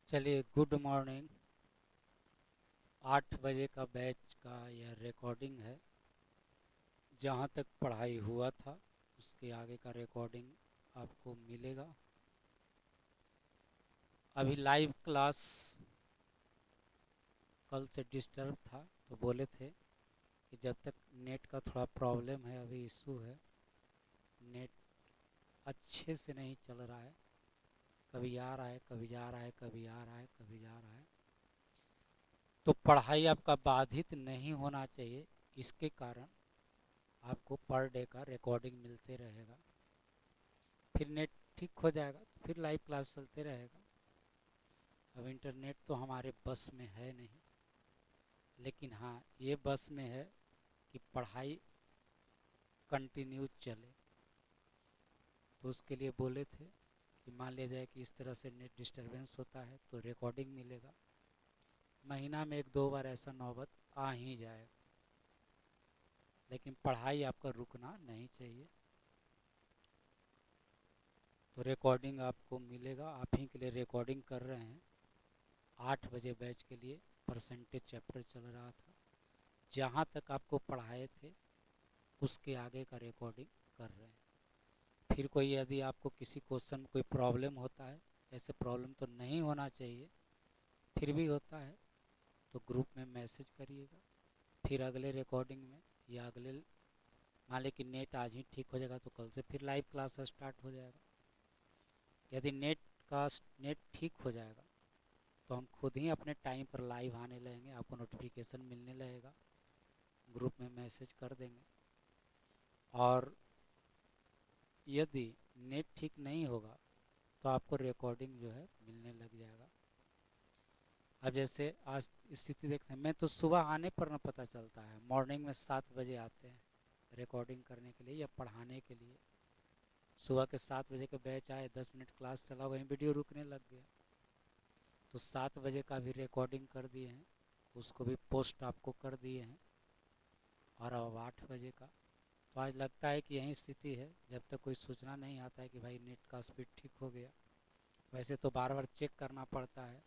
चलिए, good morning. 8 बजे का बैच का यह रिकॉर्डिंग है। जहाँ तक पढ़ाई हुआ था उसके आगे का रिकॉर्डिंग आपको मिलेगा। अभी लाइव क्लास कल से डिस्टर्ब था, तो बोले थे कि जब तक नेट का थोड़ा प्रॉब्लम है, अभी इशू है, नेट अच्छे से नहीं चल रहा है। कभी आ रहा है, कभी जा रहा है, कभी आ रहा है, कभी जा रहा है। तो पढ़ाई आपका बाधित नहीं होना चाहिए, इसके कारण आपको पर डे का रिकॉर्डिंग मिलते रहेगा। फिर नेट ठीक हो जाएगा तो फिर लाइव क्लास चलते रहेगा। अब इंटरनेट तो हमारे बस में है नहीं, लेकिन हाँ, ये बस में है कि पढ़ाई कंटिन्यू चले। तो उसके लिए बोले थे कि मान लिया जाए कि इस तरह से नेट डिस्टरबेंस होता है तो रिकॉर्डिंग मिलेगा। महीना में 1-2 बार ऐसा नौबत आ ही जाएगा, लेकिन पढ़ाई आपका रुकना नहीं चाहिए। तो रिकॉर्डिंग आपको मिलेगा, आप ही के लिए रिकॉर्डिंग कर रहे हैं। 8 बजे बैच के लिए परसेंटेज चैप्टर चल रहा था। जहाँ तक आपको पढ़ाए थे उसके आगे का रिकॉर्डिंग कर रहे हैं। फिर कोई यदि आपको किसी क्वेश्चन में कोई प्रॉब्लम होता है, ऐसे प्रॉब्लम तो नहीं होना चाहिए, फिर भी होता है, तो ग्रुप में मैसेज करिएगा। फिर अगले रिकॉर्डिंग में या अगले, मान लें कि नेट आज ही ठीक हो जाएगा तो कल से फिर लाइव क्लास स्टार्ट हो जाएगा। यदि नेट ठीक हो जाएगा तो हम खुद ही अपने टाइम पर लाइव आने लगेंगे, आपको नोटिफिकेशन मिलने लगेगा, ग्रुप में मैसेज कर देंगे। और यदि नेट ठीक नहीं होगा तो आपको रिकॉर्डिंग जो है मिलने लग जाएगा। अब जैसे आज स्थिति देखते हैं, मैं तो सुबह आने पर ना पता चलता है, मॉर्निंग में 7 बजे आते हैं रिकॉर्डिंग करने के लिए या पढ़ाने के लिए। सुबह के 7 बजे के बैच आए, 10 मिनट क्लास चला, वहीं वीडियो रुकने लग गया। तो 7 बजे का भी रिकॉर्डिंग कर दिए हैं, उसको भी पोस्ट आपको कर दिए हैं। और अब 8 बजे का, तो आज लगता है कि यही स्थिति है, जब तक कोई सूचना नहीं आता है कि भाई नेट का स्पीड ठीक हो गया। वैसे तो बार बार चेक करना पड़ता है,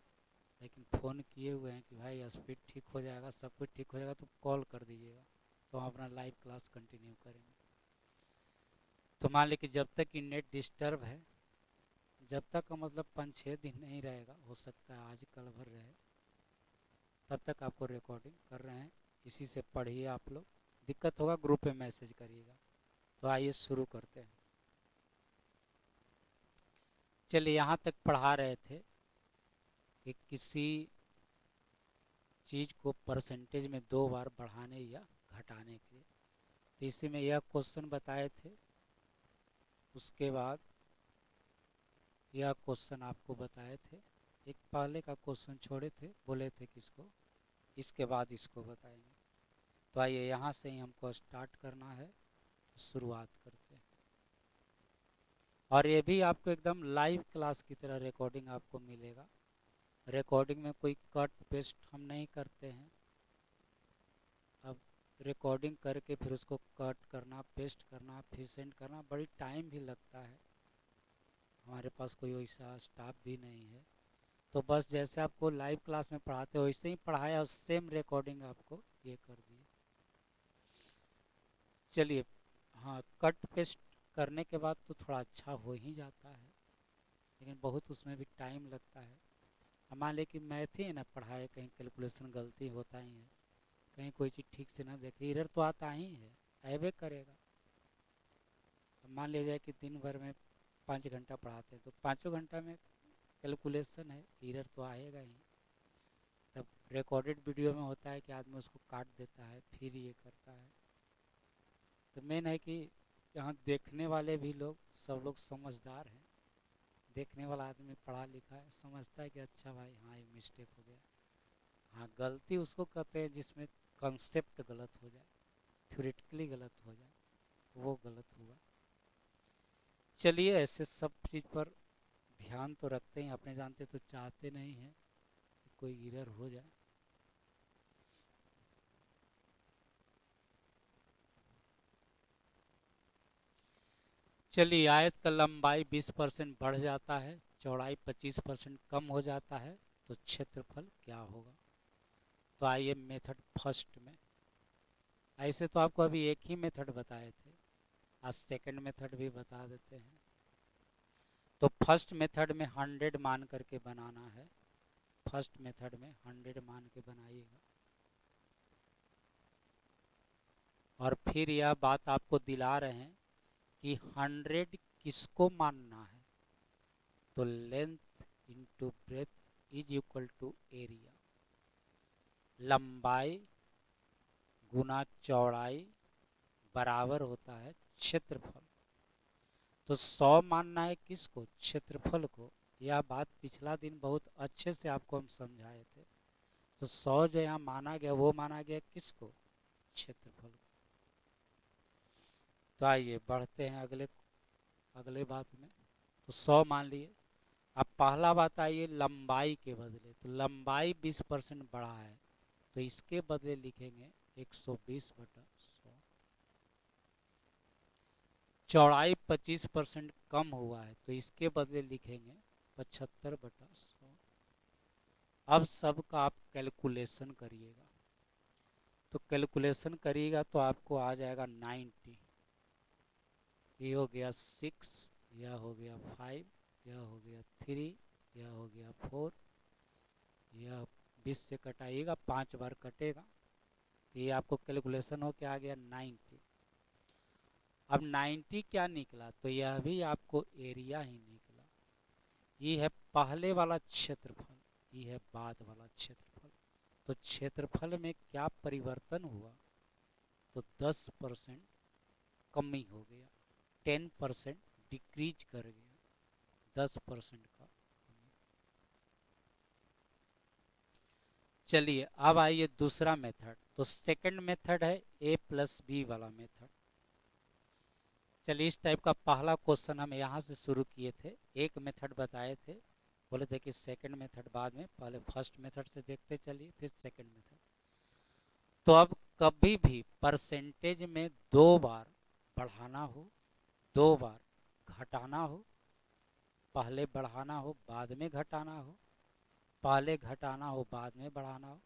लेकिन फ़ोन किए हुए हैं कि भाई स्पीड ठीक हो जाएगा, सब कुछ ठीक हो जाएगा तो कॉल कर दीजिएगा, तो हम अपना लाइव क्लास कंटिन्यू करेंगे। तो मान लीजिए कि जब तक कि नेट डिस्टर्ब है, जब तक का मतलब 5-6 दिन नहीं रहेगा, हो सकता है आज कल भर रहे, तब तक आपको रिकॉर्डिंग कर रहे हैं। इसी से पढ़िए आप लोग। दिक्कत होगा ग्रुप पे मैसेज करिएगा। तो आइए शुरू करते हैं। चलिए, यहाँ तक पढ़ा रहे थे कि किसी चीज़ को परसेंटेज में 2 बार बढ़ाने या घटाने के लिए। तो इसी में यह क्वेश्चन बताए थे, उसके बाद यह क्वेश्चन आपको बताए थे। एक पहले का क्वेश्चन छोड़े थे, बोले थे कि इसको, इसके बाद इसको बताएंगे। तो आइए, यहाँ से ही हमको स्टार्ट करना है, तो शुरुआत करते हैं। और ये भी आपको एकदम लाइव क्लास की तरह रिकॉर्डिंग आपको मिलेगा। रिकॉर्डिंग में कोई कट पेस्ट हम नहीं करते हैं। अब रिकॉर्डिंग करके फिर उसको कट करना, पेस्ट करना, फिर सेंड करना, बड़ी टाइम भी लगता है। हमारे पास कोई वैसा स्टाफ भी नहीं है। तो बस जैसे आपको लाइव क्लास में पढ़ाते हो वैसे ही पढ़ाया और सेम रिकॉर्डिंग आपको ये कर दी। चलिए, हाँ, कट पेस्ट करने के बाद तो थोड़ा अच्छा हो ही जाता है, लेकिन बहुत उसमें भी टाइम लगता है। अब मान लें कि मैथ ही है ना, पढ़ाए, कहीं कैलकुलेशन गलती होता ही है, कहीं कोई चीज़ ठीक से ना देखे, एरर तो आता ही है, ऐबे करेगा। अब मान लिया जाए कि दिन भर में 5 घंटा पढ़ाते हैं तो 5 घंटा में कैलकुलेशन है, एरर तो आएगा ही। तब रिकॉर्डेड वीडियो में होता है कि आदमी उसको काट देता है, फिर ये करता है। तो मेन है कि यहाँ देखने वाले भी लोग, सब लोग समझदार हैं। देखने वाला आदमी पढ़ा लिखा है, समझता है कि अच्छा भाई, हाँ ये मिस्टेक हो गया। हाँ, गलती उसको कहते हैं जिसमें कंसेप्ट गलत हो जाए, थ्योरेटिकली गलत हो जाए, वो गलत हुआ। चलिए, ऐसे सब चीज़ पर ध्यान तो रखते हैं, अपने जानते तो चाहते नहीं हैं कि कोई एरर हो जाए। चलिए, आयत का लंबाई 20% बढ़ जाता है, चौड़ाई 25% कम हो जाता है, तो क्षेत्रफल क्या होगा। तो आइए मेथड फर्स्ट में, ऐसे तो आपको अभी एक ही मेथड बताए थे, आज सेकंड मेथड भी बता देते हैं। तो फर्स्ट मेथड में 100 मान करके बनाना है, फर्स्ट मेथड में 100 मान के बनाइएगा। और फिर यह बात आपको दिला रहे हैं कि 100 किसको मानना है, तो length into breadth is equal to area, लंबाई गुना चौड़ाई बराबर होता है क्षेत्रफल। तो 100 मानना है किसको, क्षेत्रफल को। यह बात पिछला दिन बहुत अच्छे से आपको हम समझाए थे। तो 100 जो यहाँ माना गया वो माना गया किसको, क्षेत्रफल को। तो आइए बढ़ते हैं अगले बात में। तो 100 मान लिए। अब पहला बात आइए लंबाई के बदले, तो लंबाई 20% बढ़ा है, तो इसके बदले लिखेंगे 120/100। चौड़ाई 25% कम हुआ है, तो इसके बदले लिखेंगे 75/100। अब सबका आप कैलकुलेशन करिएगा, तो कैलकुलेशन करिएगा तो आपको आ जाएगा 90। ये हो गया 6, यह हो गया 5, यह हो गया 3, यह हो गया 4, यह 20 से कटाइएगा, 5 बार कटेगा, तो ये आपको कैलकुलेशन हो के आ गया 90। अब 90 क्या निकला, तो यह भी आपको एरिया ही निकला। ये है पहले वाला क्षेत्रफल, ये है बाद वाला क्षेत्रफल। तो क्षेत्रफल में क्या परिवर्तन हुआ, तो 10% कमी हो गया, 10% डिक्रीज कर गया, 10% का कमी। चलिए अब आइए दूसरा मेथड। तो सेकंड मेथड है a+b वाला मेथड। चलिए इस टाइप का पहला क्वेश्चन हम यहाँ से शुरू किए थे, एक मेथड बताए थे, बोले थे कि सेकंड मेथड बाद में, पहले फर्स्ट मेथड से देखते चलिए फिर सेकंड मेथड। तो अब कभी भी परसेंटेज में 2 बार बढ़ाना हो, 2 बार घटाना हो, पहले बढ़ाना हो बाद में घटाना हो, पहले घटाना हो बाद में बढ़ाना हो,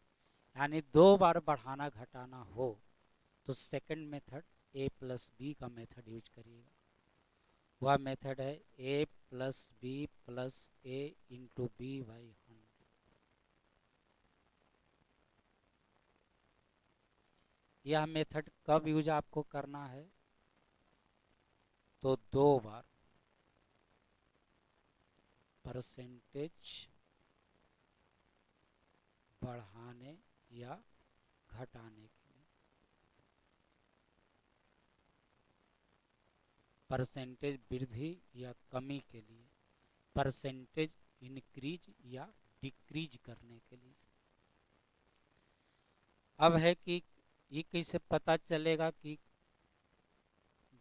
यानी 2 बार बढ़ाना घटाना हो, तो सेकंड मेथड a+b का मेथड यूज करिएगा। वह मेथड है a+b+a इंटू b/100। यह मेथड कब यूज आपको करना है, तो 2 बार परसेंटेज बढ़ाने या घटाने के लिए, परसेंटेज वृद्धि या कमी के लिए, परसेंटेज इंक्रीज या डिक्रीज करने के लिए। अब है कि ये कैसे पता चलेगा कि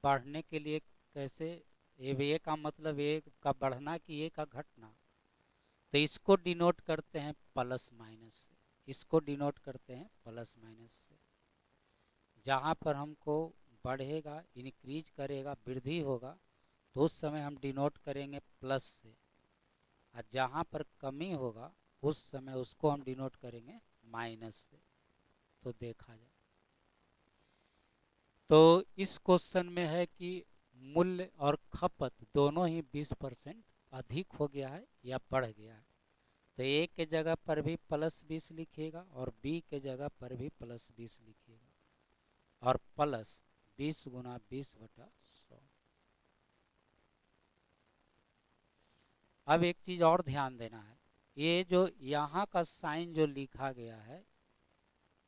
बढ़ने के लिए कैसे, ए का मतलब ए का बढ़ना कि ए का घटना, तो इसको डिनोट करते हैं प्लस माइनस से, इसको डिनोट करते हैं प्लस माइनस से। जहाँ पर हमको बढ़ेगा, इंक्रीज करेगा, वृद्धि होगा, तो उस समय हम डिनोट करेंगे प्लस से, और जहाँ पर कमी होगा उस समय उसको हम डिनोट करेंगे माइनस से। तो देखा जाए तो इस क्वेश्चन में है कि मूल्य और खपत दोनों ही 20% अधिक हो गया है या बढ़ गया है, तो ए के जगह पर भी +20 लिखिएगा और बी के जगह पर भी +20 लिखिएगा, और प्लस 20 गुना 20/100। अब एक चीज और ध्यान देना है, ये जो यहाँ का साइन जो लिखा गया है,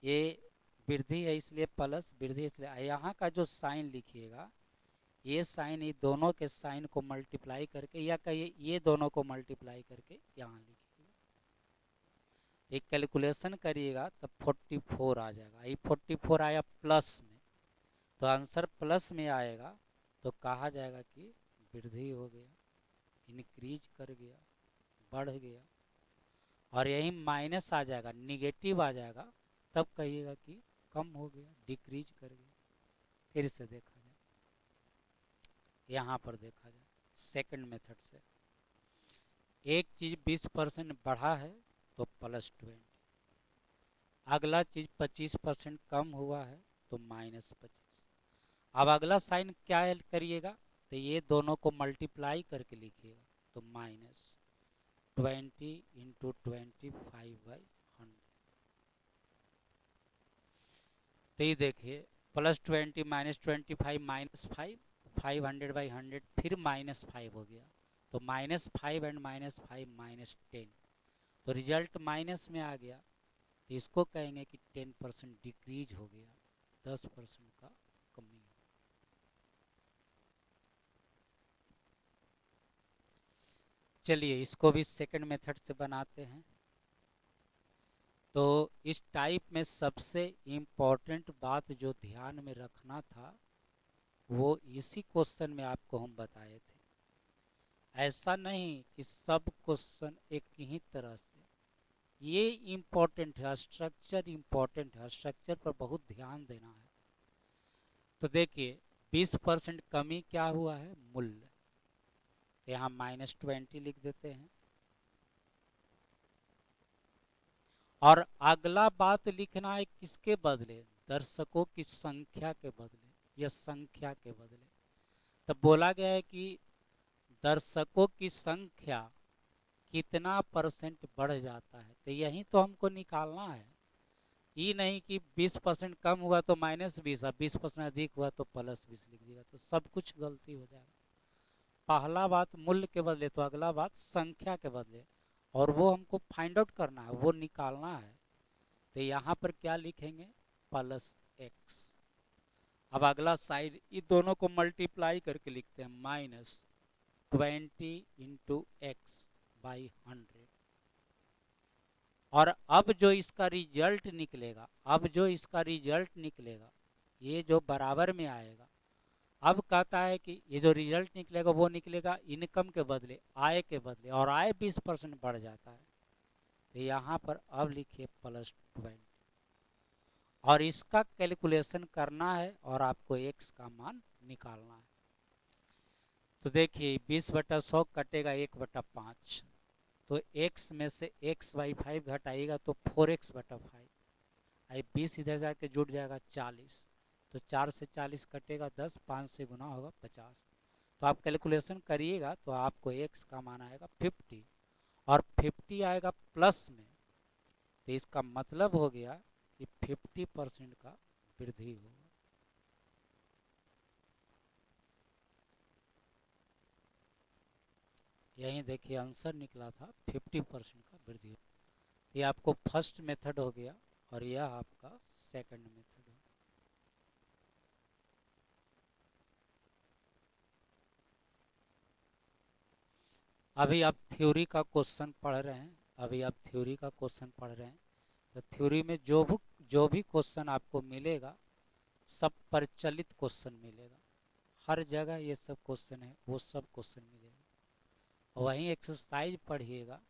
ये वृद्धि है इसलिए प्लस, वृद्धि इसलिए, यहाँ का जो साइन लिखिएगा, ये साइन ये दोनों के साइन को मल्टीप्लाई करके, या कहिए ये दोनों को मल्टीप्लाई करके यहाँ लिखिएगा। एक कैलकुलेशन करिएगा तब 44 आ जाएगा, ये 44 आया प्लस में, तो आंसर प्लस में आएगा, तो कहा जाएगा कि वृद्धि हो गया, इंक्रीज कर गया, बढ़ गया। और यही माइनस आ जाएगा, निगेटिव आ जाएगा, तब कहिएगा कि कम हो गया, डिक्रीज कर गया। फिर से देखा जाए, यहाँ पर देखा जाए सेकंड मेथड से, एक चीज 20% बढ़ा है तो +20। अगला चीज 25% कम हुआ है तो -25। अब अगला साइन क्या करिएगा, तो ये दोनों को मल्टीप्लाई करके लिखिएगा, तो -20 इंटू 25/100। तो ये देखिए +20 -25 -5, 500/100, फिर -5 हो गया, तो -5 एंड -5 -10, तो रिजल्ट माइनस में आ गया। तो इसको कहेंगे कि 10% डिक्रीज हो गया, 10% का कमी हो। चलिए इसको भी सेकंड मेथड से बनाते हैं। तो इस टाइप में सबसे इम्पोर्टेंट बात जो ध्यान में रखना था वो इसी क्वेश्चन में आपको हम बताए थे। ऐसा नहीं कि सब क्वेश्चन एक ही तरह से, ये इम्पोर्टेंट है, स्ट्रक्चर इम्पोर्टेंट है, स्ट्रक्चर पर बहुत ध्यान देना है। तो देखिए 20% कमी क्या हुआ है, मूल्य, तो यहाँ -20 लिख देते हैं। और अगला बात लिखना है किसके बदले, दर्शकों की संख्या के बदले या संख्या के बदले। तब बोला गया है कि दर्शकों की संख्या कितना % बढ़ जाता है, तो यही तो हमको निकालना है। ये नहीं कि 20% कम हुआ तो -20, और 20% अधिक हुआ तो +20 लिख दीजिएगा, तो सब कुछ गलती हो जाएगा। पहला बात मूल्य के बदले, तो अगला बात संख्या के बदले, और वो हमको फाइंड आउट करना है, वो निकालना है। तो यहाँ पर क्या लिखेंगे, +x। अब अगला साइड ये दोनों को मल्टीप्लाई करके लिखते हैं, -20 इंटू x/100। और अब जो इसका रिजल्ट निकलेगा, अब जो इसका रिजल्ट निकलेगा, ये जो बराबर में आएगा, अब कहता है कि ये जो रिजल्ट निकलेगा वो निकलेगा इनकम के बदले, आय के बदले, और आय 20% बढ़ जाता है। तो यहाँ पर अब लिखिए +20, और इसका कैलकुलेशन करना है और आपको x का मान निकालना है। तो देखिए 20/100 कटेगा 1/5, तो x में से x/5 घटाइएगा तो 4x/5, आई 20 इधर जाके जुट जाएगा 40, तो 4 से 40 कटेगा 10, 5 से गुना होगा 50। तो आप कैलकुलेशन करिएगा तो आपको x का मान आएगा 50, और 50 आएगा प्लस में, तो इसका मतलब हो गया कि 50% का वृद्धि होगा। यही देखिए आंसर निकला था 50% का वृद्धि। ये आपको फर्स्ट मेथड हो गया और यह आपका सेकंड मेथड हो। अभी आप थ्योरी का क्वेश्चन पढ़ रहे हैं, अभी आप थ्योरी का क्वेश्चन पढ़ रहे हैं, तो थ्योरी में जो भी क्वेश्चन आपको मिलेगा सब प्रचलित क्वेश्चन मिलेगा, हर जगह ये सब क्वेश्चन है, वो सब क्वेश्चन मिलेगा। वहीं एक्सरसाइज पढ़िएगा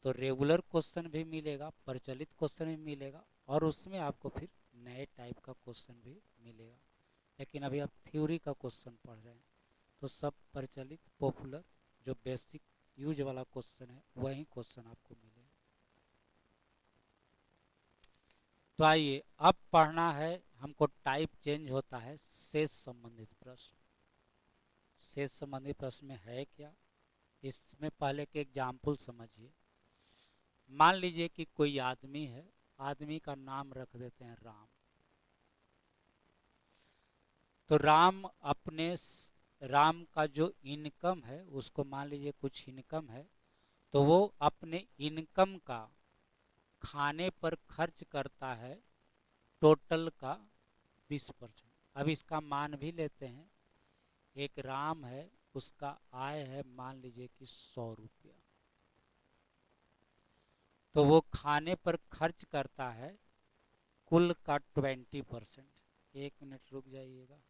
तो रेगुलर क्वेश्चन भी मिलेगा, प्रचलित क्वेश्चन भी मिलेगा, और उसमें आपको फिर नए टाइप का क्वेश्चन भी मिलेगा। लेकिन अभी आप थ्योरी का क्वेश्चन पढ़ रहे हैं तो सब प्रचलित पॉपुलर जो बेसिक यूज वाला क्वेश्चन है वही क्वेश्चन आपको मिलेगा। तो आइए अब पढ़ना है हमको, टाइप चेंज होता है शेष संबंधित प्रश्न। शेष संबंधित प्रश्न में है क्या, इसमें पहले के एग्जाम्पल समझिए। मान लीजिए कि कोई आदमी है, आदमी का नाम रख देते हैं राम। तो राम का जो इनकम है उसको मान लीजिए कुछ इनकम है, तो वो अपने इनकम का खाने पर खर्च करता है टोटल का 20%। अब इसका मान भी लेते हैं, एक राम है उसका आय है मान लीजिए कि 100 रुपया, तो वो खाने पर खर्च करता है कुल का 20%। 1 मिनट रुक जाइएगा।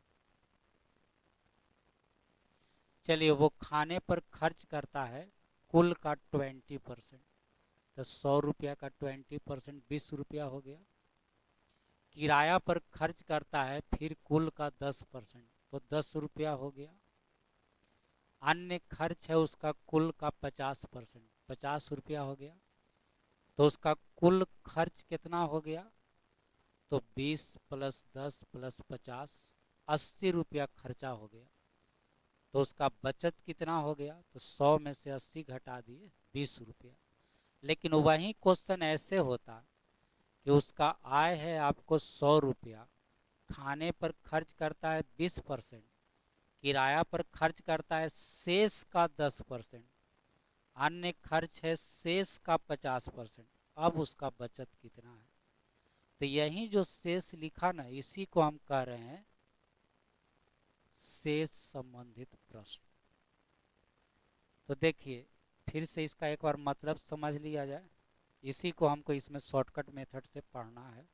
चलिए वो खाने पर खर्च करता है कुल का 20%, तो 100 रुपया का 20% 20 रुपया हो गया। किराया पर खर्च करता है फिर कुल का 10%, तो 10 रुपया हो गया। अन्य खर्च है उसका कुल का 50%, 50 रुपया हो गया। तो उसका कुल खर्च कितना हो गया, तो 20 + 10 + 50 80 रुपया खर्चा हो गया। तो उसका बचत कितना हो गया, तो 100 में से 80 घटा दिए 20 रुपया। लेकिन वही क्वेश्चन ऐसे होता कि उसका आय है आपको 100 रुपया, खाने पर खर्च करता है 20%, किराया पर खर्च करता है शेष का 10%, अन्य खर्च है शेष का 50%। अब उसका बचत कितना है, तो यही जो शेष लिखा ना, इसी को हम कह रहे हैं शेष संबंधित प्रश्न। तो देखिए फिर से इसका एक बार मतलब समझ लिया जाए, इसी को हमको इसमें शॉर्टकट मेथड से पढ़ना है।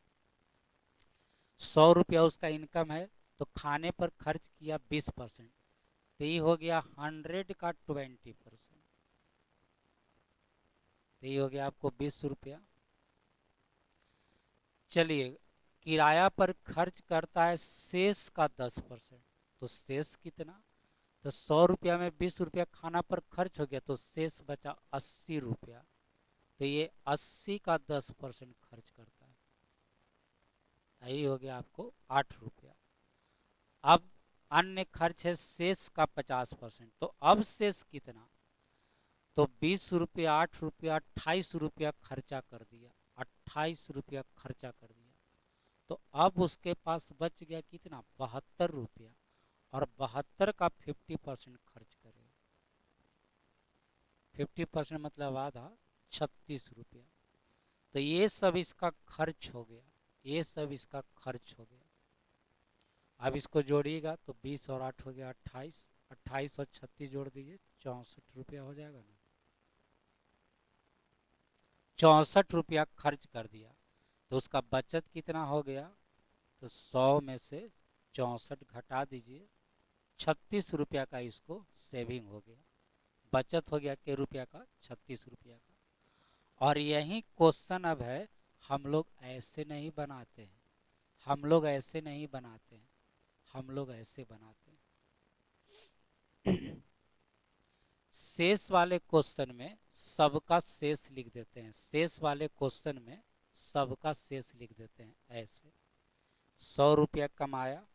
100 रुपया उसका इनकम है, तो खाने पर खर्च किया 20%, तो ये हो गया 100 का 20%, तो ये हो गया आपको 20 रुपया। चलिए किराया पर खर्च करता है शेष का 10%, तो शेष कितना, तो 100 रुपया में 20 रुपया खाना पर खर्च हो गया, तो शेष बचा 80 रुपया, तो ये 80 का 10% खर्च करता है, यही हो गया आपको 8 रुपया। अब अन्य खर्च है शेष का 50%, तो अब शेष कितना, तो 20 रुपया 8 रुपया 28 रुपया खर्चा कर दिया, 28 रुपया खर्चा कर दिया। तो अब उसके पास बच गया कितना, 72 रुपया, और 72 का 50% खर्च करेगा। 50% मतलब आधा, 36 रुपया। तो ये सब इसका खर्च हो गया, ये सब इसका खर्च हो गया। अब इसको जोड़िएगा तो 20 और 8 हो गया 28, 28 और 36 जोड़ दीजिए 64 रुपया हो जाएगा ना। 64 रुपया खर्च कर दिया, तो उसका बचत कितना हो गया, तो 100 में से 64 घटा दीजिए, 36 रुपया का इसको सेविंग हो गया, बचत हो गया के रुपया का, 36 रुपया का। और यही क्वेश्चन अब है, हम लोग ऐसे नहीं बनाते हैं, हम लोग ऐसे नहीं बनाते हैं, हम लोग ऐसे बनाते हैं। शेष वाले क्वेश्चन में सबका शेष लिख देते हैं, शेष वाले क्वेश्चन में सबका शेष लिख देते हैं ऐसे। 100 रुपया कमाया,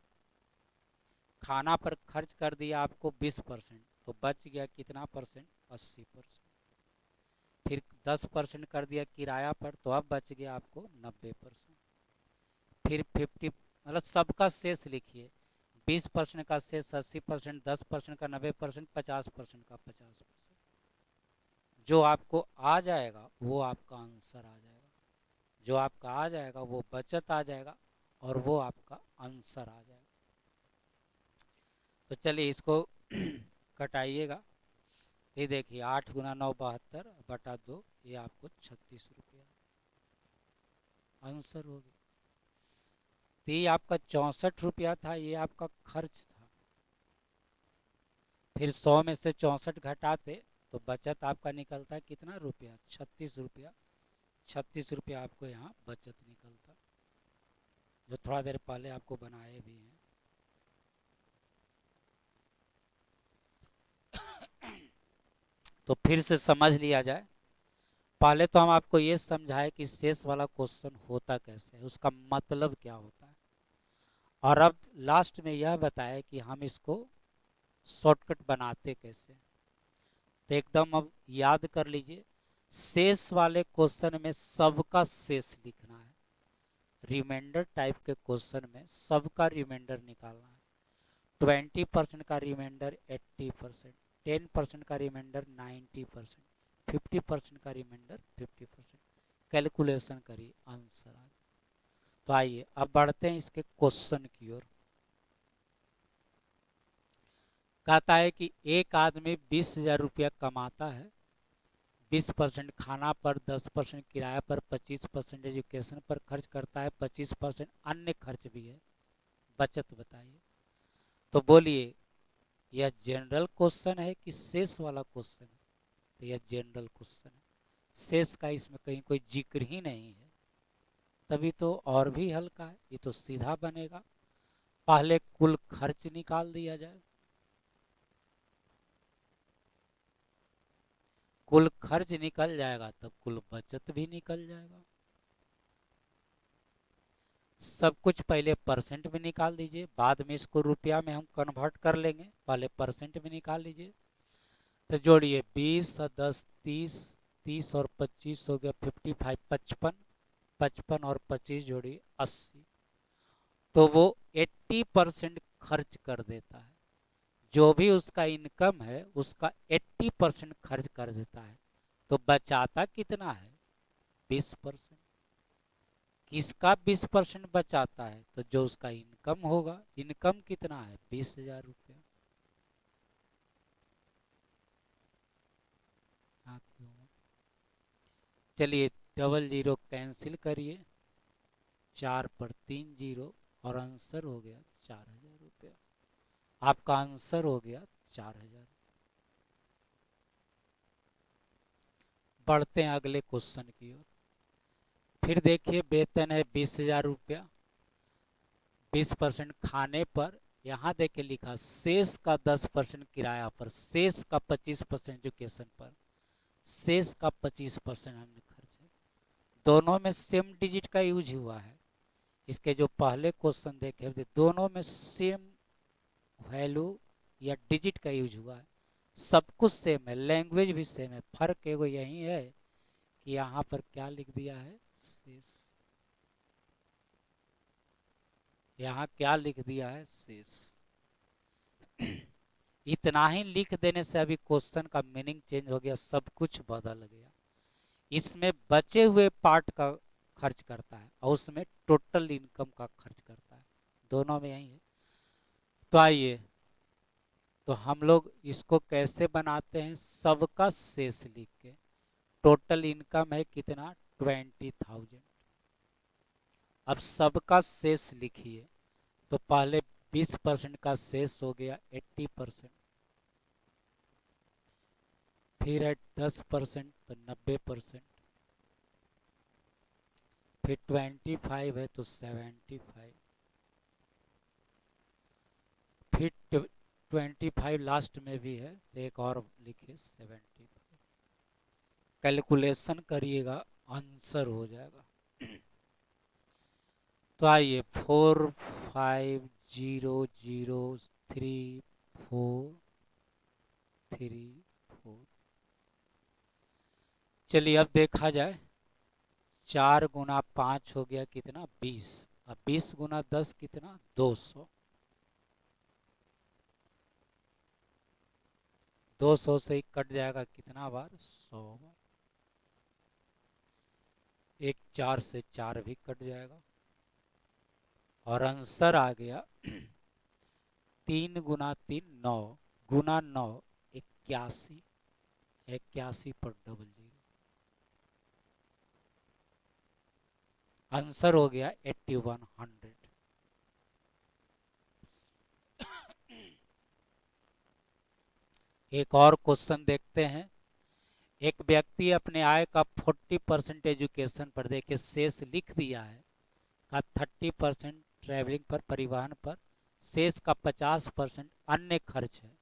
खाना पर खर्च कर दिया आपको 20%, तो बच गया कितना परसेंट, 80%। फिर 10% कर दिया किराया पर, तो अब बच गया आपको 90%। फिर 50 मतलब सबका शेष लिखिए, 20% का शेष 80%, 10% का 90%, 50% का 50%। जो आपको आ जाएगा वो आपका आंसर आ जाएगा, जो आपका आ जाएगा वो बचत आ जाएगा, और वो आपका आंसर आ जाएगा। तो चलिए इसको कटाइएगा। ये देखिए 8 × 9 72 बटा 2, ये आपको 36 रुपया आंसर हो गया। तो ये आपका 64 रुपया था, ये आपका खर्च था। फिर 100 में से 64 घटाते तो बचत आपका निकलता है कितना रुपया, 36 रुपया। 36 रुपया आपको यहाँ बचत निकलता, जो थोड़ा देर पहले आपको बनाए भी हैं। तो फिर से समझ लिया जाए, पहले तो हम आपको ये समझाए कि शेष वाला क्वेश्चन होता कैसे है, उसका मतलब क्या होता है, और अब लास्ट में यह बताए कि हम इसको शॉर्टकट बनाते कैसे। तो एकदम अब याद कर लीजिए, शेष वाले क्वेश्चन में सबका शेष लिखना है, रिमाइंडर टाइप के क्वेश्चन में सबका रिमाइंडर निकालना है। 20% का रिमाइंडर 80%, 10% का रिमाइंडर 90%, 50% का रिमाइंडर 50%। कैलकुलेशन करिए, आंसर आ। तो आइए अब बढ़ते हैं इसके क्वेश्चन की ओर। कहता है कि एक आदमी 20,000 रुपया कमाता है, 20% खाना पर, 10% किराया पर, 25% एजुकेशन पर खर्च करता है, 25% अन्य खर्च भी है, बचत बताइए। तो बोलिए यह जनरल क्वेश्चन है कि शेष वाला क्वेश्चन है, तो यह जनरल क्वेश्चन है, शेष का इसमें कहीं कोई जिक्र ही नहीं है, तभी तो और भी हल्का है। ये तो सीधा बनेगा, पहले कुल खर्च निकाल दिया जाए, कुल खर्च निकल जाएगा तब कुल बचत भी निकल जाएगा। सब कुछ पहले परसेंट में निकाल दीजिए, बाद में इसको रुपया में हम कन्वर्ट कर लेंगे, पहले परसेंट में निकाल लीजिए। तो जोड़िए 20 और 10 30, 30 और 25 हो गया 55, 55, 55 और 25 जोड़िए 80। तो वो 80% खर्च कर देता है। जो भी उसका इनकम है उसका 80% खर्च कर देता है। तो बचाता कितना है? 20%। किसका 20% बचाता है? तो जो उसका इनकम होगा। इनकम कितना है? 20,000 रुपया। हाँ क्यों? चलिए डबल जीरो कैंसिल करिए, 4 पर 3 जीरो और आंसर हो गया 4,000 रुपया। आपका आंसर हो गया 4,000। बढ़ते हैं अगले क्वेश्चन की ओर। फिर देखिए वेतन है 20,000 रुपया, 20% खाने पर। यहाँ देखिए लिखा शेष का 10% किराया पर, शेष का 25% एजुकेशन पर, शेष का 25% हमने खर्च है। दोनों में सेम डिजिट का यूज हुआ है। इसके जो पहले क्वेश्चन देखे थे दोनों में सेम वैल्यू या डिजिट का यूज हुआ है। सब कुछ सेम है, लैंग्वेज भी सेम है। फर्क एगो यही है कि यहाँ पर क्या लिख दिया है शेष, यहाँ क्या लिख दिया है शेष। इतना ही लिख देने से अभी क्वेश्चन का मीनिंग चेंज हो गया, सब कुछ बदल गया। इसमें बचे हुए पार्ट का खर्च करता है और उसमें टोटल इनकम का खर्च करता है। दोनों में यही है। तो आइए तो हम लोग इसको कैसे बनाते हैं? सबका शेष लिख के। टोटल इनकम है कितना? 20,000। अब सबका शेष लिखिए। तो पहले 20% का शेष हो गया 80%, फिर है 10% तो 90%, फिर 25 है तो 75, फिर 25 लास्ट में भी है तो एक और लिखिए 75। कैलकुलेशन करिएगा, आंसर हो जाएगा। तो आइए 45,0,0,3,4,3,4। चलिए अब देखा जाए। 4 गुना 5 हो गया कितना? 20। अब 20 गुना 10 कितना? 200। 200 से ही कट जाएगा कितना बार? 100 बार। एक 4 से 4 भी कट जाएगा और आंसर आ गया 3 गुना 3 9 गुना 9 81। 81 पर डबल जीरो। आंसर हो गया 8100। एक और क्वेश्चन देखते हैं। एक व्यक्ति अपने आय का 40% एजुकेशन पर देके शेष लिख दिया है, का 30% ट्रैवलिंग पर, परिवहन पर, शेष का 50% अन्य खर्च है।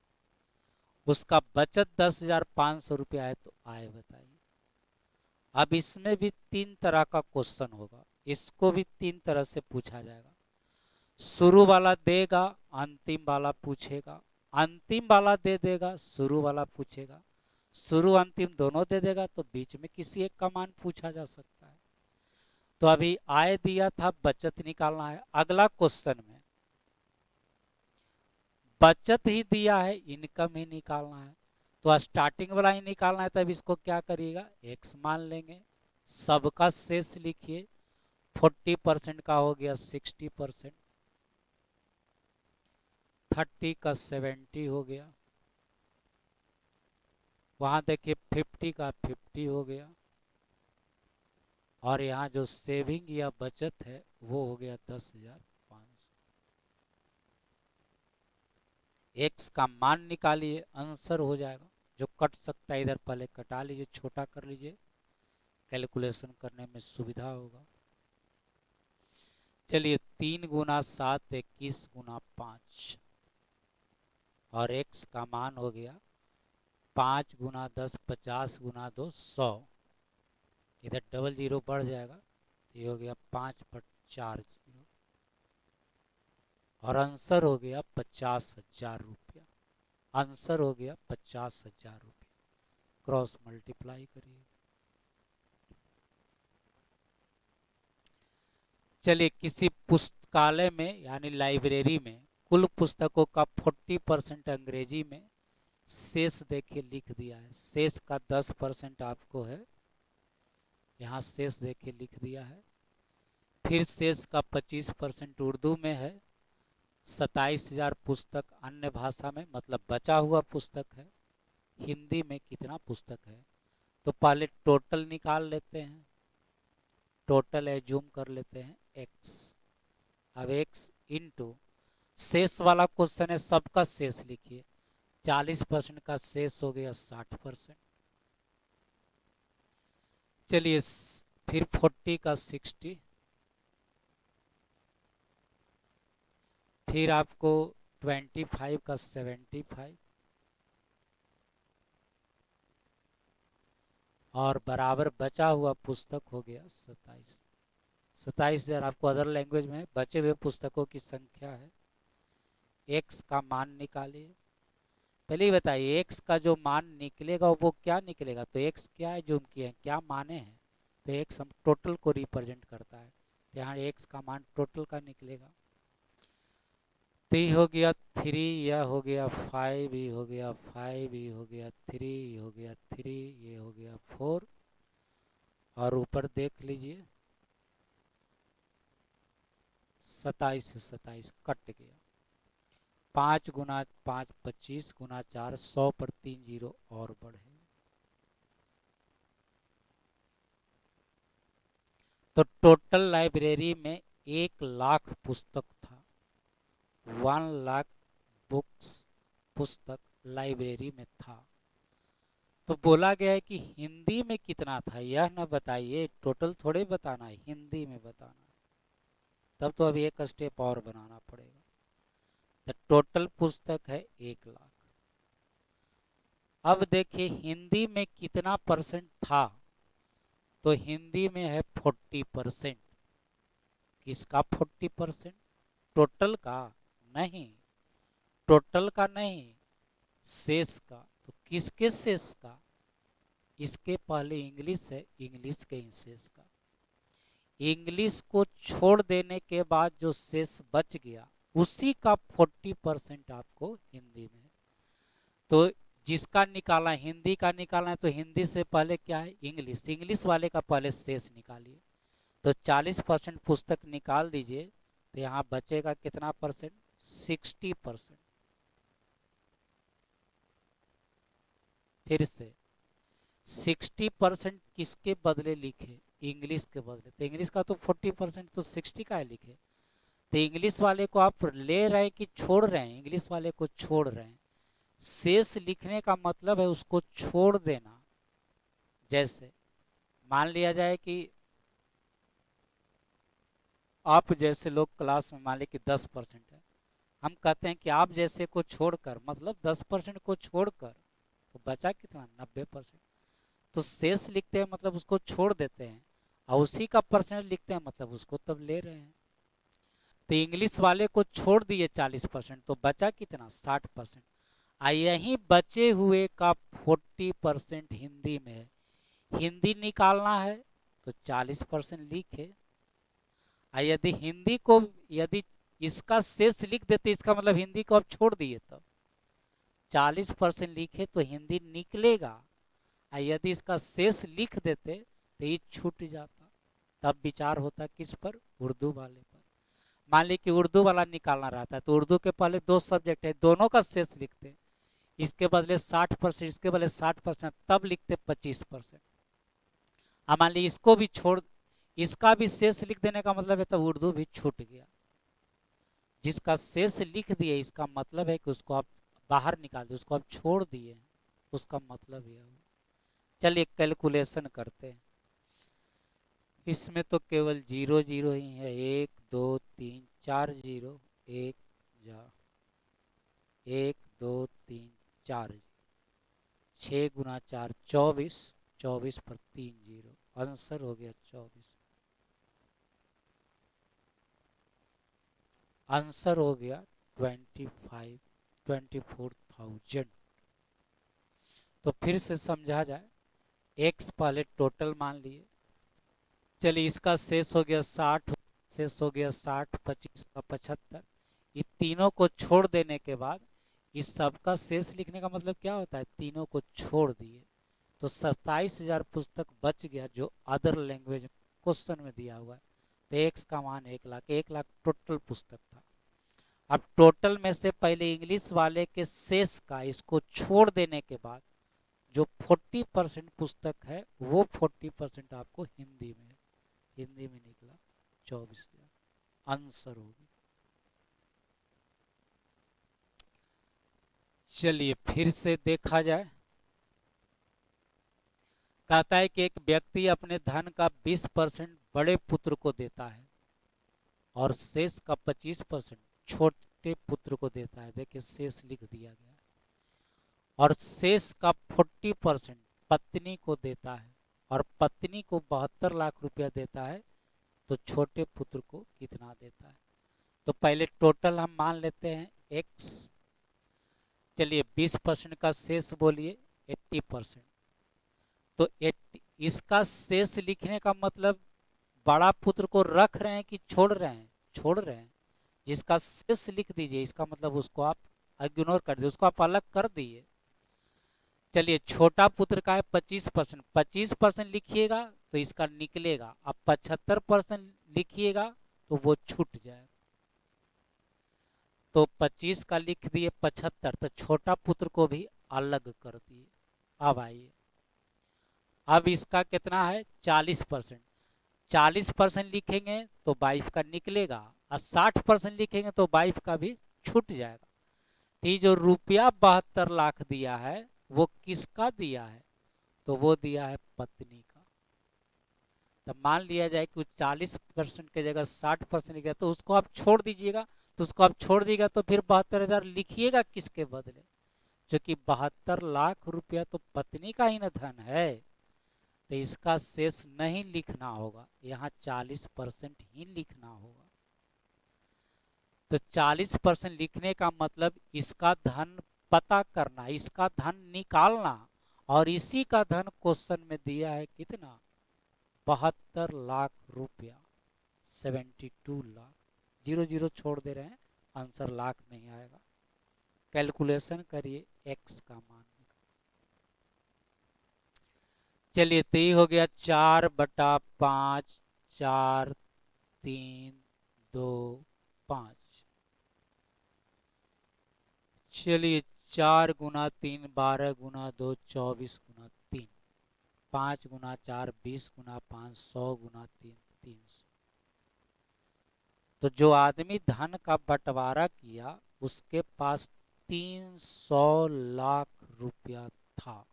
उसका बचत 10,500 रुपया है। तो आय बताइए। अब इसमें भी 3 तरह का क्वेश्चन होगा, इसको भी 3 तरह से पूछा जाएगा। शुरू वाला देगा, अंतिम वाला पूछेगा, अंतिम वाला दे देगा, शुरू वाला पूछेगा, शुरू अंतिम दोनों दे देगा तो बीच में किसी एक का मान पूछा जा सकता है। तो अभी आय दिया था, बचत निकालना है। अगला क्वेश्चन में बचत ही दिया है, इनकम ही निकालना है। तो स्टार्टिंग वाला ही निकालना है, तब इसको क्या करिएगा? एक्स मान लेंगे। सबका शेष लिखिए। 40% का हो गया 60%, 30 का 70 हो गया, वहां देखिए 50 का 50 हो गया, और यहाँ जो सेविंग या बचत है वो हो गया 10,500। एक्स का मान निकालिए, आंसर हो जाएगा। जो कट सकता है इधर पहले कटा लीजिए, छोटा कर लीजिए, कैलकुलेशन करने में सुविधा होगा। चलिए 3 गुना 7 21 गुना 5, और एक्स का मान हो गया 5 गुना 10 50 गुना 2 100, इधर डबल जीरो बढ़ जाएगा तो ये हो गया 5 पर 4 जीरो, और आंसर हो गया 50,000 रुपया। आंसर हो गया 50,000 रुपया। क्रॉस मल्टीप्लाई करिए। चलिए, किसी पुस्तकालय में यानी लाइब्रेरी में कुल पुस्तकों का 40% अंग्रेजी में शेष देखिए लिख दिया है। शेष का 10% आपको है, यहाँ शेष देखिए लिख दिया है। फिर शेष का 25% उर्दू में है। 27,000 पुस्तक अन्य भाषा में, मतलब बचा हुआ पुस्तक है। हिंदी में कितना पुस्तक है, तो पहले टोटल निकाल लेते हैं। टोटल एज्यूम कर लेते हैं x। अब x इंटू शेष वाला क्वेश्चन है, सबका शेष लिखिए। 40% का शेष हो गया 60%। चलिए, फिर 40 का 60, फिर आपको 25 का 75, और बराबर बचा हुआ पुस्तक हो गया 27। 27,000 आपको अदर लैंग्वेज में बचे हुए पुस्तकों की संख्या है। x का मान निकालिए। पहले ही बताइए x का जो मान निकलेगा वो क्या निकलेगा, तो x क्या है जो हम किए हैं, क्या माने हैं, तो x हम टोटल को रिप्रेजेंट करता है, तो यहाँ x का मान टोटल का निकलेगा। तो ये हो गया 3, यह हो गया 5, ये हो गया 5, ये हो गया 3, ये हो गया 3, ये हो गया 4, और ऊपर देख लीजिए 27 से 27 कट गया। 5 गुना 5 25 गुना 4 100 पर 3 जीरो और बढ़े, तो टोटल लाइब्रेरी में 1,00,000 पुस्तक था। 1,00,000 बुक्स, पुस्तक लाइब्रेरी में था। तो बोला गया है कि हिंदी में कितना था, यह ना बताइए, टोटल थोड़े बताना है, हिंदी में बताना है। तब तो अभी एक स्टेप और बनाना पड़ेगा। तो टोटल पुस्तक है 1,00,000। अब देखिए हिंदी में कितना परसेंट था, तो हिंदी में है 40%। किसका 40%? टोटल का नहीं, टोटल का नहीं, शेष का। तो किसके शेष का? इसके पहले इंग्लिश है, इंग्लिश के ही शेष का। इंग्लिश को छोड़ देने के बाद जो शेष बच गया उसी का 40% आपको हिंदी में। तो जिसका निकालना है, हिंदी का निकालना है, तो हिंदी से पहले क्या है, इंग्लिश। इंग्लिश वाले का पहले शेष निकालिए। तो 40% पुस्तक निकाल दीजिए, तो यहाँ बचेगा कितना परसेंट? 60%। फिर से 60% किसके बदले लिखे? इंग्लिश के बदले। तो इंग्लिश का तो 40%, तो 60 का है लिखे। तो इंग्लिश वाले को आप ले रहे हैं कि छोड़ रहे हैं? इंग्लिश वाले को छोड़ रहे हैं। शेष लिखने का मतलब है उसको छोड़ देना। जैसे मान लिया जाए कि आप जैसे लोग क्लास में मान ली कि 10% है, हम कहते हैं कि आप जैसे को छोड़कर, मतलब 10% को छोड़कर, तो बचा कितना? 90%। तो शेष लिखते हैं मतलब उसको छोड़ देते हैं, और उसी का परसेंट लिखते हैं मतलब उसको तब ले रहे हैं। तो इंग्लिश वाले को छोड़ दिए 40%, तो बचा कितना? 60%। यही बचे हुए का 40% हिंदी में है। हिंदी निकालना है तो 40% लिखे। यदि हिंदी को, यदि इसका शेष लिख देते, इसका मतलब हिंदी को आप छोड़ दिए, तब 40% लिखे तो हिंदी निकलेगा। यदि इसका शेष लिख देते तो ये छूट जाता। तब विचार होता किस पर? उर्दू वाले पर। मान ली कि उर्दू वाला निकालना रहता है, तो उर्दू के पहले 2 सब्जेक्ट है, दोनों का शेष लिखते, इसके बदले 60%, इसके बदले 60%, तब लिखते 25%। मान ली इसको भी छोड़, इसका भी शेष लिख देने का मतलब है तब उर्दू भी छूट गया। जिसका शेष लिख दिए इसका मतलब है कि उसको आप बाहर निकाल दिए, उसको आप छोड़ दिए, उसका मतलब यह हुआ। चलिए कैलकुलेशन करते हैं। इसमें तो केवल 0 0 ही है। 1 2 3 4 0, 1 2 3 4, 6 गुना 4 24, 24 पर 3 जीरो, आंसर हो गया 24। आंसर हो गया 24,000। तो फिर से समझा जाए, एक्स पहले टोटल मान लिए, चलिए इसका शेष हो गया 60, शेष हो गया 60, 25 का 75। ये तीनों को छोड़ देने के बाद इस सब का शेष लिखने का मतलब क्या होता है, तीनों को छोड़ दिए तो 27,000 पुस्तक बच गया, जो अदर लैंग्वेज क्वेश्चन में दिया हुआ है। तो एक्स का मान 1 लाख, 1 लाख टोटल पुस्तक था। अब टोटल में से पहले इंग्लिश वाले के शेष का इसको छोड़ देने के बाद जो 40% पुस्तक है वो 40% आपको हिंदी में, हिंदी में निकला 24,000, आंसर होगी। चलिए फिर से देखा जाए, कहता है कि एक व्यक्ति अपने धन का 20% बड़े पुत्र को देता है और शेष का 25% छोटे पुत्र को देता है। देखिए शेष लिख दिया गया है। और शेष का 40% पत्नी को देता है और पत्नी को 72 लाख रुपया देता है, तो छोटे पुत्र को कितना देता है। तो पहले टोटल हम मान लेते हैं एक्स। चलिए 20% का शेष बोलिए 80%। तो इसका शेष लिखने का मतलब बड़ा पुत्र को रख रहे हैं कि छोड़ रहे हैं, छोड़ रहे हैं। जिसका शेष लिख दीजिए, इसका मतलब उसको आप इग्नोर कर दीजिए, उसको आप अलग कर दिए। चलिए छोटा पुत्र का है 25%, 25% लिखिएगा तो इसका निकलेगा। अब 75% लिखिएगा तो वो छूट जाएगा। तो 25 का लिख दिए 75, तो छोटा पुत्र को भी अलग कर दिए। अब आइए, अब इसका कितना है 40%, 40% लिखेंगे तो 22 का निकलेगा और 60% लिखेंगे तो 22 का भी छूट जाएगा। ये जो रुपया 72 लाख दिया है वो किसका दिया है, तो वो दिया है पत्नी का। तो मान लिया जाए कि 40% की जगह 60% लिखा, तो उसको आप छोड़ दीजिएगा। तो उसको आप छोड़ दीजिएगा तो फिर 72,000 लिखिएगा किसके बदले, जो कि 72 लाख रुपया तो पत्नी का ही न धन है। तो इसका शेष नहीं लिखना होगा, यहाँ 40% ही लिखना होगा। तो 40% लिखने का मतलब इसका धन पता करना, इसका धन निकालना, और इसी का धन क्वेश्चन में दिया है कितना, 72 लाख रुपया, 72 लाख। 0 0 छोड़ दे रहे हैं, आंसर लाख में ही आएगा। कैलकुलेशन करिए एक्स का मान। चलिए तो ये हो गया 4/5, 4, 3, 2, 5। चलिए 4 गुना 3 12 गुना 2 24 गुना 3, 5 गुना 4 20 गुना 5 100 गुना 3 300। तो जो आदमी धन का बंटवारा किया उसके पास 300 लाख रुपया था,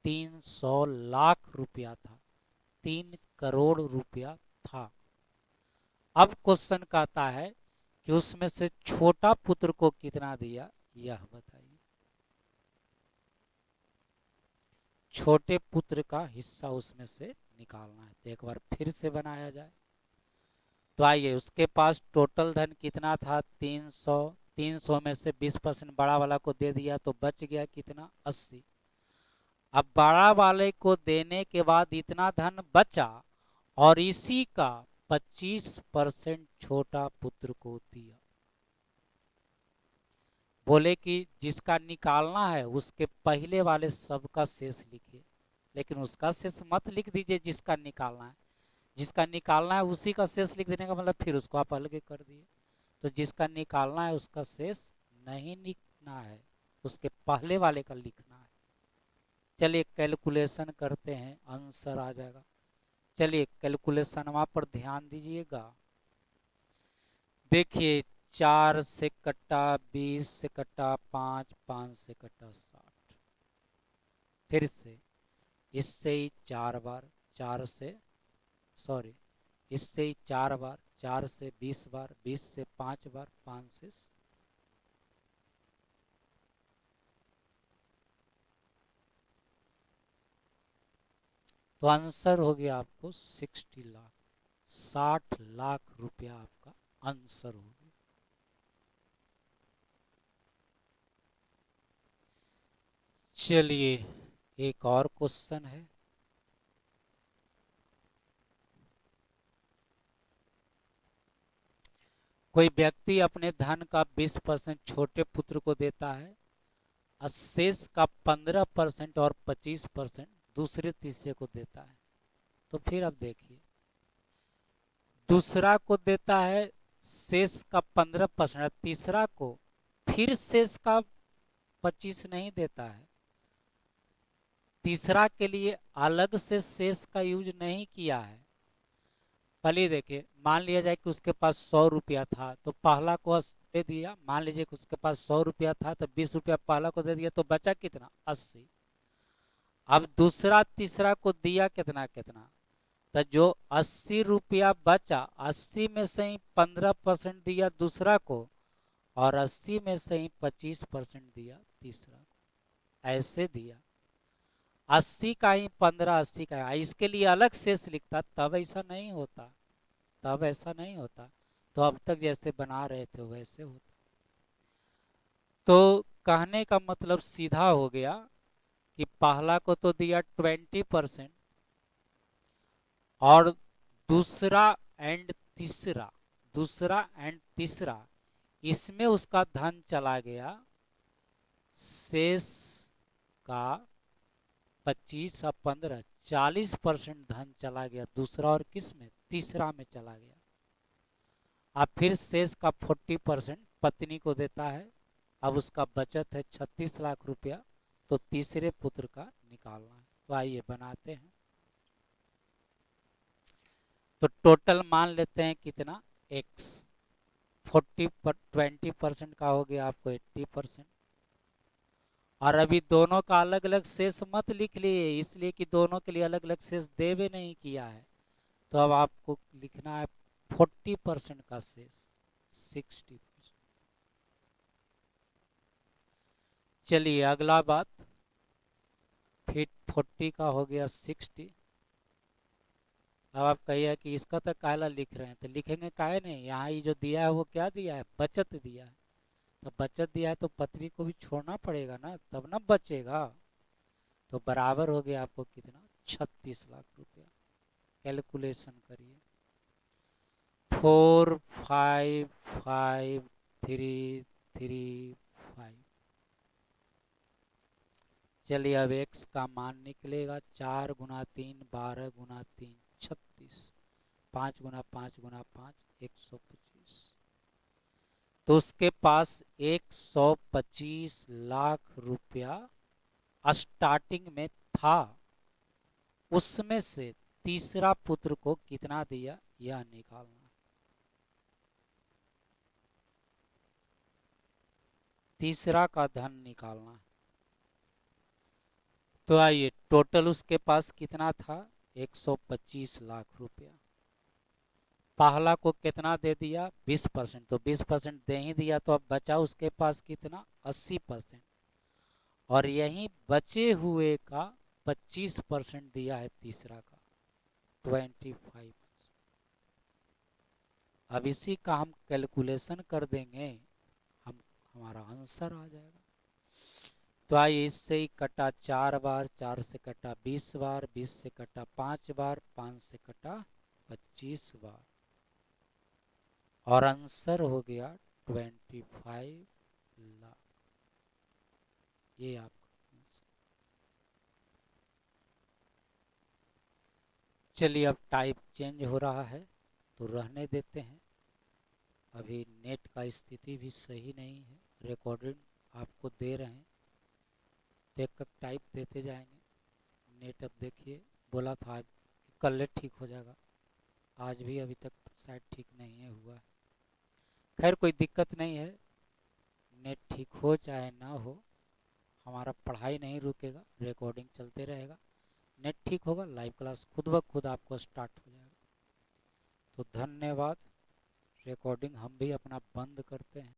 300 लाख रुपया था, 3 करोड़ रुपया था। अब क्वेश्चन कहता है कि उसमें से छोटा पुत्र को कितना दिया, यह बताइए। छोटे पुत्र का हिस्सा उसमें से निकालना है। तो एक बार फिर से बनाया जाए। तो आइए, उसके पास टोटल धन कितना था 300, 300 में से 20% बड़ा वाला को दे दिया तो बच गया कितना 80। अब बड़ा वाले को देने के बाद इतना धन बचा और इसी का 25% छोटा पुत्र को दिया। बोले कि जिसका निकालना है उसके पहले वाले सबका शेष लिखिए, लेकिन उसका शेष मत लिख दीजिए जिसका निकालना है। जिसका निकालना है उसी का शेष लिख देने का मतलब फिर उसको आप अलग कर दिए। तो जिसका निकालना है उसका शेष नहीं लिखना है, उसके पहले वाले का लिखना है। चलिए कैलकुलेशन करते हैं, आंसर आ जाएगा। चलिए कैलकुलेशन वहां पर ध्यान दीजिएगा। देखिए 4 से कटा 20 से कटा 5, 5 से कटा 60, फिर से इससे ही 4 बार, 4 से सॉरी इससे ही 4 बार, 4 से 20 बार, 20 से 5 बार, 5 से तो आंसर हो गया आपको 60 लाख, 60 लाख रुपया आपका आंसर हो गया। चलिए एक और क्वेश्चन है। कोई व्यक्ति अपने धन का 20% छोटे पुत्र को देता है, शेष का 15% और 25% दूसरे तीसरे को देता है। तो फिर अब देखिए, दूसरा को देता है शेष का 15%, तीसरा को फिर शेष का 25 नहीं देता है। तीसरा के लिए अलग से शेष का यूज नहीं किया है। पहले देखिए, मान लिया जाए कि उसके पास 100 रुपया था तो पहला को दे दिया। मान लीजिए कि उसके पास 100 रुपया था तो 20 रुपया पहला को दे दिया, तो बचा कितना, 80। अब दूसरा तीसरा को दिया कितना कितना, तो जो 80 रुपया बचा, 80 में से ही 15% दिया दूसरा को और 80 में से ही 25% दिया तीसरा को। ऐसे दिया, 80 का ही 15, 80 का ही। इसके लिए अलग शेष लिखता तब ऐसा नहीं होता, तब ऐसा नहीं होता। तो अब तक जैसे बना रहे थे वैसे होता। तो कहने का मतलब सीधा हो गया कि पहला को तो दिया 20% और दूसरा एंड तीसरा, दूसरा एंड तीसरा, इसमें उसका धन चला गया शेष का 25 और 15, 40% धन चला गया दूसरा और किस में, तीसरा में चला गया। अब फिर शेष का 40% पत्नी को देता है। अब उसका बचत है 36 लाख रुपया, तो तीसरे पुत्र का निकालना है। तो आइए बनाते हैं। तो टोटल मान लेते हैं कितना, x, 20% का हो गया आपको 80%। और अभी दोनों का अलग अलग शेष मत लिख लिए, इसलिए कि दोनों के लिए अलग अलग शेष देवे नहीं किया है। तो अब आपको लिखना है 40% का शेष 60%। चलिए अगला बात, फिर 40 का हो गया 60। अब आप कहिए कि इसका तो काला लिख रहे हैं, तो लिखेंगे काहे नहीं, यहाँ ये जो दिया है वो क्या दिया है, बचत दिया है। तो बचत दिया है तो पत्नी को भी छोड़ना पड़ेगा ना, तब ना बचेगा। तो बराबर हो गया आपको कितना, 36 लाख रुपया। कैलकुलेशन करिए, 45535। चलिए अब x का मान निकलेगा 4 गुना 3 12 गुना 3 36, 5 गुना 5 गुना 5 125। तो उसके पास 125 लाख रुपया स्टार्टिंग में था। उसमें से तीसरा पुत्र को कितना दिया यह निकालना। तीसरा का धन निकालना। तो आइए, टोटल उसके पास कितना था, 125 लाख रुपया। पहला को कितना दे दिया, 20%, तो 20% दे ही दिया, तो अब बचा उसके पास कितना, 80%। और यही बचे हुए का 25% दिया है तीसरा का, 25। अब इसी का हम कैलकुलेशन कर देंगे, हमारा आंसर आ जाएगा। तो आइए, इससे ही कटा 4 बार, 4 से कटा 20 बार, 20 से कटा 5 बार, 5 से कटा 25 बार, और आंसर हो गया 25 लाख। ये आपका आंसर। चलिए अब टाइप चेंज हो रहा है तो रहने देते हैं। अभी नेट का स्थिति भी सही नहीं है, रिकॉर्डिंग आपको दे रहे हैं, देख कर टाइप देते जाएंगे। नेट अब देखिए, बोला था आज कि कल ठीक हो जाएगा, आज भी अभी तक शायद ठीक नहीं है हुआ है। खैर कोई दिक्कत नहीं है, नेट ठीक हो चाहे ना हो, हमारा पढ़ाई नहीं रुकेगा, रिकॉर्डिंग चलते रहेगा। नेट ठीक होगा, लाइव क्लास खुद ब खुद आपको स्टार्ट हो जाएगा। तो धन्यवाद। रिकॉर्डिंग हम भी अपना बंद करते हैं।